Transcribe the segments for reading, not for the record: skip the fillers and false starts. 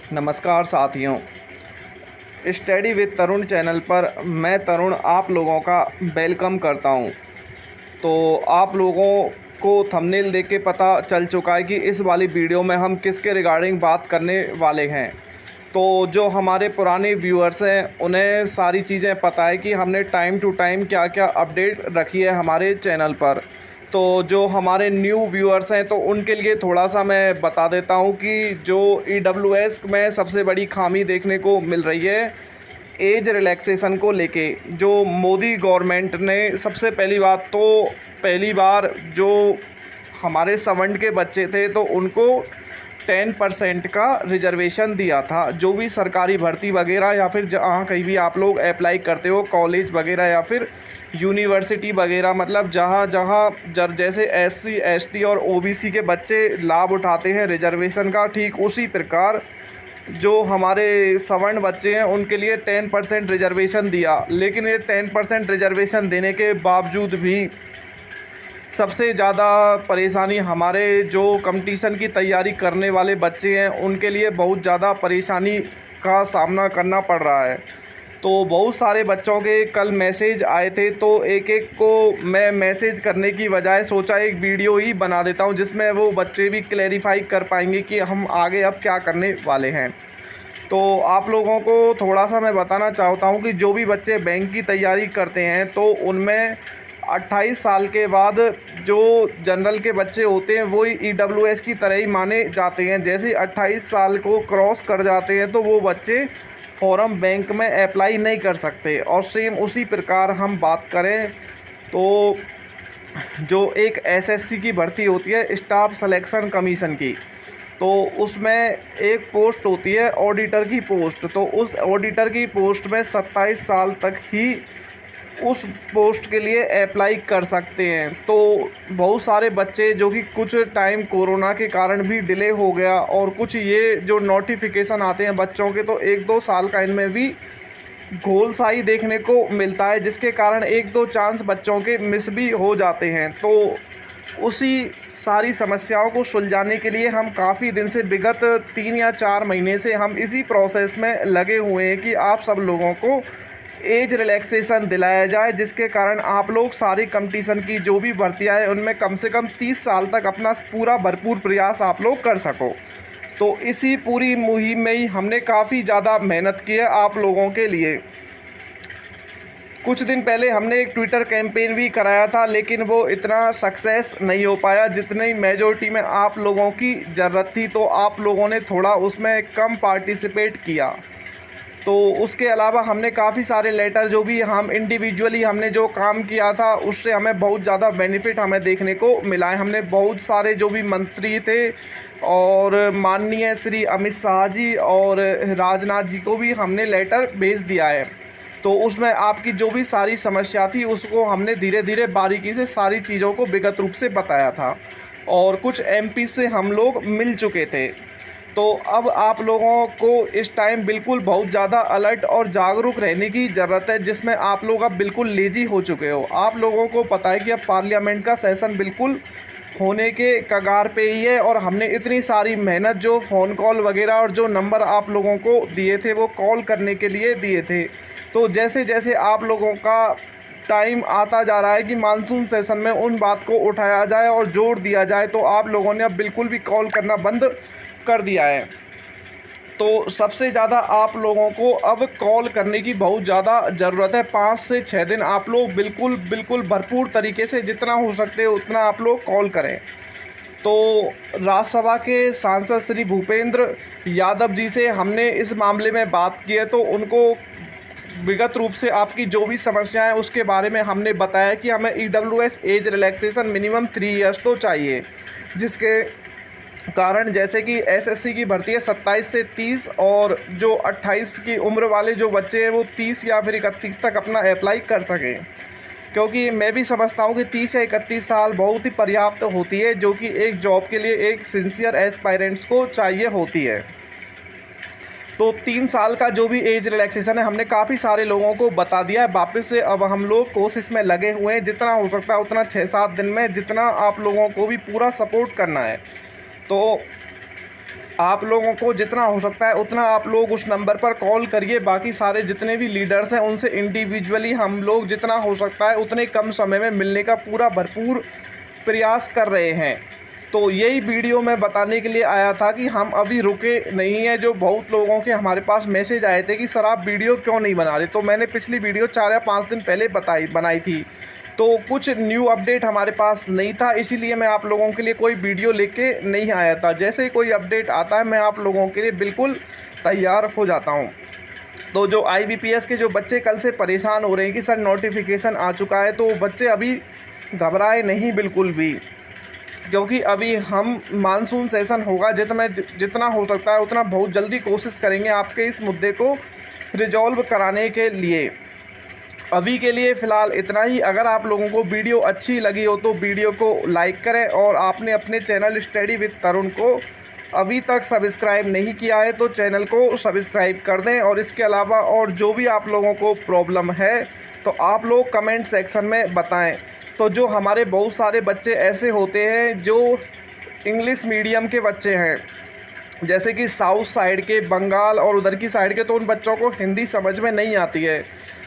नमस्कार साथियों, study with Tarun channel पर मैं तरुण आप लोगों का वेलकम करता हूं। तो आप लोगों को थंबनेल देख के पता चल चुका है कि इस वाली वीडियो में हम किसके रिगार्डिंग बात करने वाले हैं। तो जो हमारे पुराने व्यूअर्स हैं उन्हें सारी चीज़ें पता है कि हमने टाइम टू टाइम क्या क्या अपडेट रखी है हमारे चैनल पर। तो जो हमारे न्यू व्यूअर्स हैं तो उनके लिए थोड़ा सा मैं बता देता हूं कि जो EWS में सबसे बड़ी खामी देखने को मिल रही है एज रिलैक्सेशन को लेके। जो मोदी गवर्नमेंट ने सबसे पहली बार जो हमारे सवर्ण के बच्चे थे तो उनको 10% का रिजर्वेशन दिया था। जो भी सरकारी भर्ती वगैरह या फिर जहाँ कहीं भी आप लोग अप्लाई करते हो, कॉलेज वगैरह या फिर यूनिवर्सिटी वगैरह, मतलब जहाँ जहाँ जैसे SC ST और OBC के बच्चे लाभ उठाते हैं रिजर्वेशन का, ठीक उसी प्रकार जो हमारे सवर्ण बच्चे हैं उनके लिए 10% रिजर्वेशन दिया। लेकिन ये 10% रिजर्वेशन देने के बावजूद भी सबसे ज़्यादा परेशानी हमारे जो कंपटीशन की तैयारी करने वाले बच्चे हैं उनके लिए बहुत ज़्यादा परेशानी का सामना करना पड़ रहा है। तो बहुत सारे बच्चों के कल मैसेज आए थे, तो एक एक को मैं मैसेज करने की बजाय सोचा एक वीडियो ही बना देता हूं जिसमें वो बच्चे भी क्लैरिफाई कर पाएंगे कि हम आगे अब क्या करने वाले हैं। तो आप लोगों को थोड़ा सा मैं बताना चाहता हूं कि जो भी बच्चे बैंक की तैयारी करते हैं तो उनमें 28 साल के बाद जो जनरल के बच्चे होते हैं वही EWS की तरह ही माने जाते हैं। जैसे 28 साल को क्रॉस कर जाते हैं तो वो बच्चे फॉर्म बैंक में अप्लाई नहीं कर सकते। और सेम उसी प्रकार हम बात करें तो जो एक SSC की भर्ती होती है, स्टाफ सिलेक्शन कमीशन की, तो उसमें एक पोस्ट होती है ऑडिटर की पोस्ट। तो उस ऑडिटर की पोस्ट में 27 साल तक ही उस पोस्ट के लिए अप्लाई कर सकते हैं। तो बहुत सारे बच्चे जो कि कुछ टाइम कोरोना के कारण भी डिले हो गया और कुछ ये जो नोटिफिकेशन आते हैं बच्चों के तो 1-2 साल का इनमें भी घोलसाई देखने को मिलता है, जिसके कारण 1-2 चांस बच्चों के मिस भी हो जाते हैं। तो उसी सारी समस्याओं को सुलझाने के लिए हम काफ़ी दिन से विगत 3 या 4 महीने से हम इसी प्रोसेस में लगे हुए हैं कि आप सब लोगों को एज रिलैक्सेशन दिलाया जाए, जिसके कारण आप लोग सारी कंपटीशन की जो भी भर्तियाँ हैं उनमें कम से कम 30 साल तक अपना पूरा भरपूर प्रयास आप लोग कर सको। तो इसी पूरी मुहिम में ही हमने काफ़ी ज़्यादा मेहनत की है आप लोगों के लिए। कुछ दिन पहले हमने एक ट्विटर कैंपेन भी कराया था, लेकिन वो इतना सक्सेस नहीं हो पाया जितनी मेजॉरिटी में आप लोगों की ज़रूरत थी। तो आप लोगों ने थोड़ा उसमें कम पार्टिसिपेट किया। तो उसके अलावा हमने काफ़ी सारे लेटर जो भी हम इंडिविजुअली हमने जो काम किया था उससे हमें बहुत ज़्यादा बेनिफिट हमें देखने को मिला है। हमने बहुत सारे जो भी मंत्री थे और माननीय श्री अमित शाह जी और राजनाथ जी को भी हमने लेटर भेज दिया है। तो उसमें आपकी जो भी सारी समस्या थी उसको हमने धीरे धीरे बारीकी से सारी चीज़ों को विगत रूप से बताया था और कुछ MP से हम लोग मिल चुके थे। तो अब आप लोगों को इस टाइम बिल्कुल बहुत ज़्यादा अलर्ट और जागरूक रहने की ज़रूरत है, जिसमें आप लोग अब बिल्कुल लेजी हो चुके हो। आप लोगों को पता है कि अब पार्लियामेंट का सेशन बिल्कुल होने के कगार पे ही है और हमने इतनी सारी मेहनत जो फ़ोन कॉल वगैरह और जो नंबर आप लोगों को दिए थे वो कॉल करने के लिए दिए थे। तो जैसे जैसे आप लोगों का टाइम आता जा रहा है कि मानसून सेशन में उन बात को उठाया जाए और जोर दिया जाए, तो आप लोगों ने अब बिल्कुल भी कॉल करना बंद कर दिया है। तो सबसे ज़्यादा आप लोगों को अब कॉल करने की बहुत ज़्यादा ज़रूरत है। 5 से 6 दिन आप लोग बिल्कुल भरपूर तरीके से जितना हो सकते हो उतना आप लोग कॉल करें। तो राज्यसभा के सांसद श्री भूपेंद्र यादव जी से हमने इस मामले में बात की है, तो उनको विगत रूप से आपकी जो भी समस्याएं उसके बारे में हमने बताया कि हमें EWS age relaxation minimum 3 years तो चाहिए, जिसके कारण जैसे कि SSC की भर्ती है 27 से 30 और जो 28 की उम्र वाले जो बच्चे हैं वो 30 या फिर 31 तक अपना अप्लाई कर सकें। क्योंकि मैं भी समझता हूँ कि 30 या 31 साल बहुत ही पर्याप्त होती है, जो कि एक जॉब के लिए एक सिंसियर एस्पायरेंट्स को चाहिए होती है। तो 3 साल का जो भी एज रिलैक्सेशन है हमने काफ़ी सारे लोगों को बता दिया है। वापस से अब हम लोग कोशिश में लगे हुए हैं, जितना हो सकता है उतना 6-7 दिन में जितना आप लोगों को भी पूरा सपोर्ट करना है। तो आप लोगों को जितना हो सकता है उतना आप लोग उस नंबर पर कॉल करिए। बाकी सारे जितने भी लीडर्स हैं उनसे इंडिविजुअली हम लोग जितना हो सकता है उतने कम समय में मिलने का पूरा भरपूर प्रयास कर रहे हैं। तो यही वीडियो मैं बताने के लिए आया था कि हम अभी रुके नहीं हैं। जो बहुत लोगों के हमारे पास मैसेज आए थे कि सर आप वीडियो क्यों नहीं बना रहे, तो मैंने पिछली वीडियो 4 या 5 दिन पहले बनाई थी। तो कुछ न्यू अपडेट हमारे पास नहीं था, इसीलिए मैं आप लोगों के लिए कोई वीडियो लेके नहीं आया था। जैसे ही कोई अपडेट आता है मैं आप लोगों के लिए बिल्कुल तैयार हो जाता हूँ। तो जो IBPS के जो बच्चे कल से परेशान हो रहे हैं कि सर नोटिफिकेशन आ चुका है, तो बच्चे अभी घबराए नहीं बिल्कुल भी, क्योंकि अभी हम मानसून सेशन होगा, जितना हो सकता है उतना बहुत जल्दी कोशिश करेंगे आपके इस मुद्दे को रिजॉल्व कराने के लिए। अभी के लिए फ़िलहाल इतना ही। अगर आप लोगों को वीडियो अच्छी लगी हो तो वीडियो को लाइक करें, और आपने अपने चैनल स्टडी विद तरुण को अभी तक सब्सक्राइब नहीं किया है तो चैनल को सब्सक्राइब कर दें। और इसके अलावा और जो भी आप लोगों को प्रॉब्लम है तो आप लोग कमेंट सेक्शन में बताएं। तो जो हमारे बहुत सारे बच्चे ऐसे होते हैं जो इंग्लिश मीडियम के बच्चे हैं, जैसे कि साउथ साइड के, बंगाल और उधर की साइड के, तो उन बच्चों को हिंदी समझ में नहीं आती है।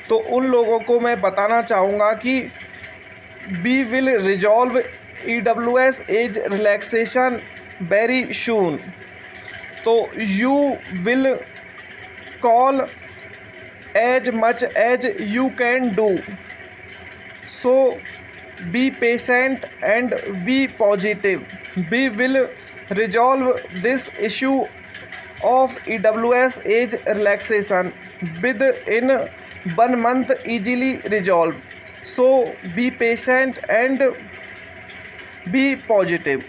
तो उन लोगों को मैं बताना चाहूँगा कि we will resolve EWS age relaxation very soon. तो you will call as much as you can do, so be patient and be positive. We will resolve this issue of EWS age relaxation within 1 month, easily resolved, so be patient and be positive।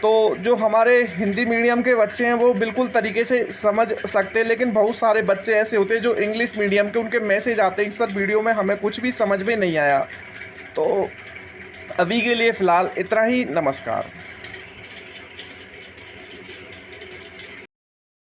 तो जो हमारे Hindi medium के बच्चे हैं वो बिल्कुल तरीके से समझ सकते हैं, लेकिन बहुत सारे बच्चे ऐसे होते हैं जो इंग्लिश मीडियम के, उनके मैसेज आते हैं कि सर वीडियो में हमें कुछ भी समझ में नहीं आया। तो अभी के लिए फ़िलहाल इतना ही। नमस्कार।